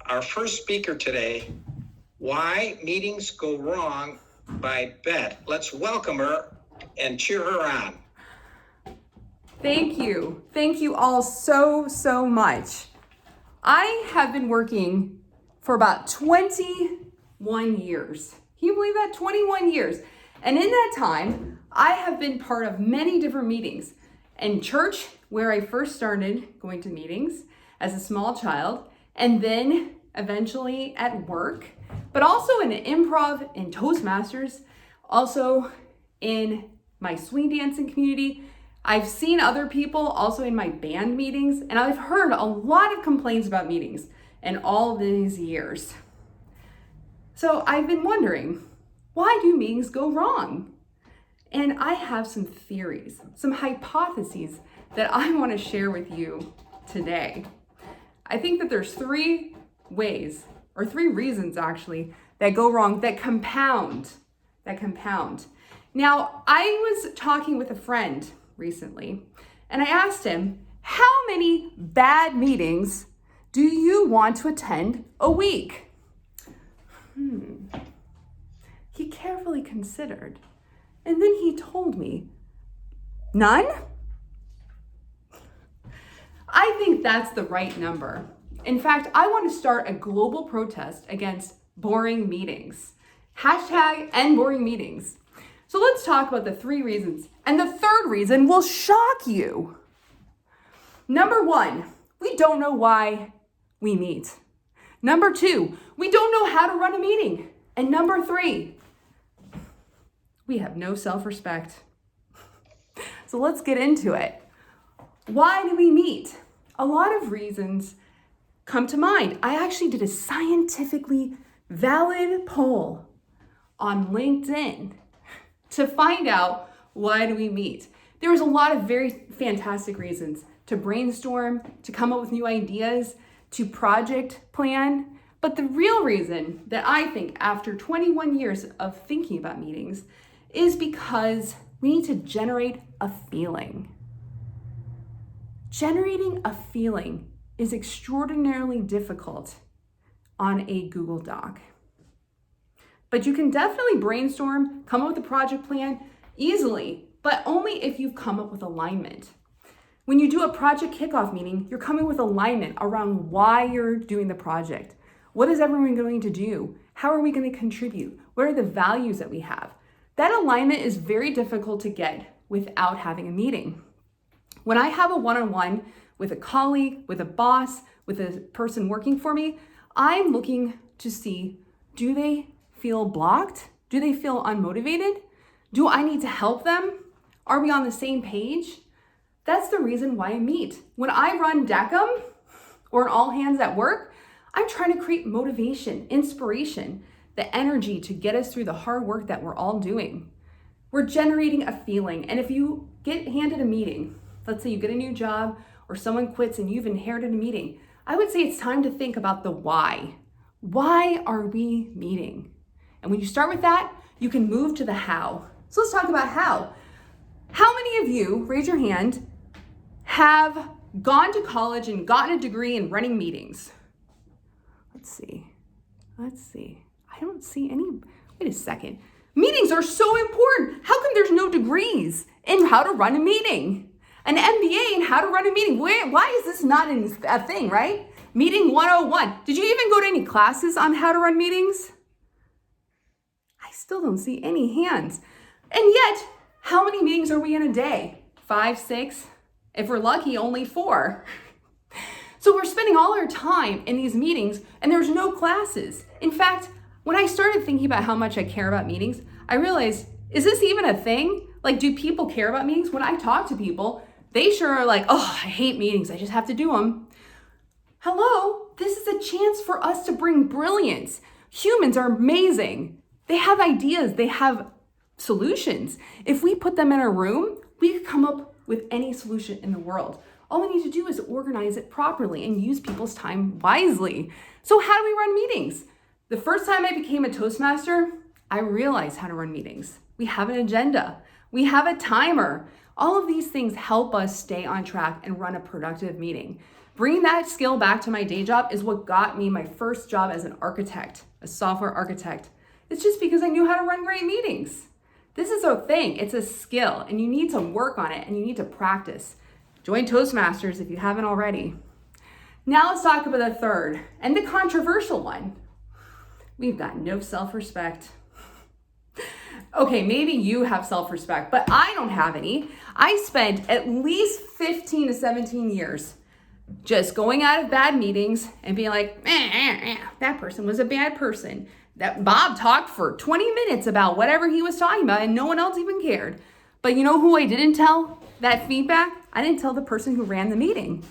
our first speaker today, Why Meetings Go Wrong by Bett. Let's welcome her and cheer her on. Thank you. Thank you all so much. I have been working for about 21 years. Can you believe that? 21 years. And in that time, I have been part of many different meetings. In church, where I first started going to meetings as a small child, and then eventually at work, but also in improv and Toastmasters, also in my swing dancing community. I've seen other people also in my band meetings, and I've heard a lot of complaints about meetings in all these years. So I've been wondering, why do meetings go wrong? And I have some theories, some hypotheses that I want to share with you today. I think that there's three ways, or three reasons actually, that go wrong, that compound. Now, I was talking with a friend recently, and I asked him, how many bad meetings do you want to attend a week? He carefully considered, and then he told me, none? I think that's the right number. In fact, I want to start a global protest against boring meetings. #end boring meetings. So let's talk about the three reasons. And the third reason will shock you. Number one, we don't know why we meet. Number two, we don't know how to run a meeting. And number three, we have no self-respect. So let's get into it. Why do we meet? A lot of reasons come to mind. I actually did a scientifically valid poll on LinkedIn to find out why do we meet. There was a lot of very fantastic reasons to brainstorm, to come up with new ideas, to project plan. But the real reason that I think after 21 years of thinking about meetings is because we need to generate a feeling. Generating a feeling is extraordinarily difficult on a Google Doc. But you can definitely brainstorm, come up with a project plan easily, but only if you've come up with alignment. When you do a project kickoff meeting, you're coming with alignment around why you're doing the project. What is everyone going to do? How are we going to contribute? What are the values that we have? That alignment is very difficult to get without having a meeting. When I have a one-on-one with a colleague, with a boss, with a person working for me, I'm looking to see, do they feel blocked? Do they feel unmotivated? Do I need to help them? Are we on the same page? That's the reason why I meet. When I run DECM or an all hands at work, I'm trying to create motivation, inspiration, the energy to get us through the hard work that we're all doing. We're generating a feeling. And if you get handed a meeting, let's say you get a new job or someone quits and you've inherited a meeting, I would say it's time to think about the why. Why are we meeting? And when you start with that, you can move to the how. So let's talk about how. How many of you, raise your hand, have gone to college and gotten a degree in running meetings? Let's see. I don't see any. Wait a second. Meetings are so important. How come there's no degrees in how to run a meeting? An MBA in how to run a meeting. Why is this not a thing, right? Meeting 101. Did you even go to any classes on how to run meetings? I still don't see any hands. And yet, how many meetings are we in a day? 5, 6? If we're lucky, only 4. So we're spending all our time in these meetings and there's no classes. In fact, when I started thinking about how much I care about meetings, I realized, is this even a thing? Like, do people care about meetings? When I talk to people, they sure are like, oh, I hate meetings. I just have to do them. Hello, this is a chance for us to bring brilliance. Humans are amazing. They have ideas. They have solutions. If we put them in a room, we could come up with any solution in the world. All we need to do is organize it properly and use people's time wisely. So how do we run meetings? The first time I became a Toastmaster, I realized how to run meetings. We have an agenda. We have a timer. All of these things help us stay on track and run a productive meeting. Bringing that skill back to my day job is what got me my first job as an architect, a software architect. It's just because I knew how to run great meetings. This is a thing, it's a skill, and you need to work on it and you need to practice. Join Toastmasters if you haven't already. Now let's talk about the third and the controversial one. We've got no self-respect. Okay, maybe you have self-respect, but I don't have any. I spent at least 15 to 17 years just going out of bad meetings and being like, that person was a bad person. That Bob talked for 20 minutes about whatever he was talking about and no one else even cared. But you know who I didn't tell that feedback? I didn't tell the person who ran the meeting.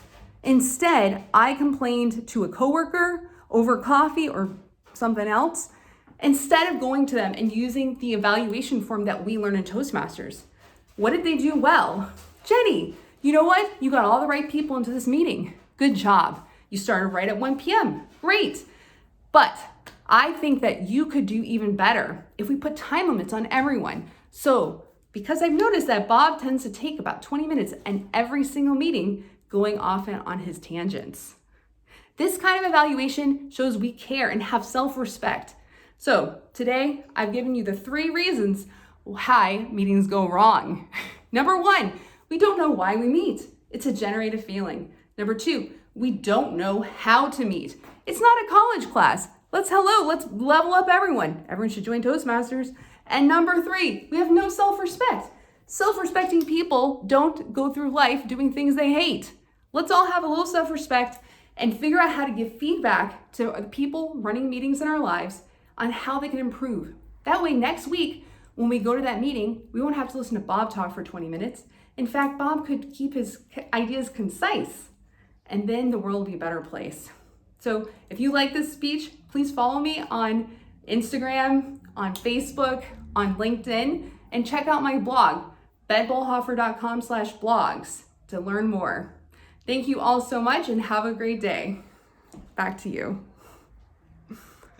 Instead, I complained to a coworker over coffee or something else, instead of going to them and using the evaluation form that we learn in Toastmasters. What did they do well? Jenny, you know what? You got all the right people into this meeting. Good job. You started right at 1 p.m. Great. But I think that you could do even better if we put time limits on everyone. So, because I've noticed that Bob tends to take about 20 minutes in every single meeting going off and on his tangents. This kind of evaluation shows we care and have self-respect. So today I've given you the 3 reasons why meetings go wrong. Number 1, we don't know why we meet. It's a generative feeling. Number 2, we don't know how to meet. It's not a college class. Let's level up everyone. Everyone should join Toastmasters. And number 3, we have no self-respect. Self-respecting people don't go through life doing things they hate. Let's all have a little self-respect and figure out how to give feedback to the people running meetings in our lives on how they can improve. That way, next week, when we go to that meeting, we won't have to listen to Bob talk for 20 minutes. In fact, Bob could keep his ideas concise, and then the world will be a better place. So if you like this speech, please follow me on Instagram, on Facebook, on LinkedIn, and check out my blog, bettbolhofer.com/blogs to learn more. Thank you all so much and have a great day. Back to you.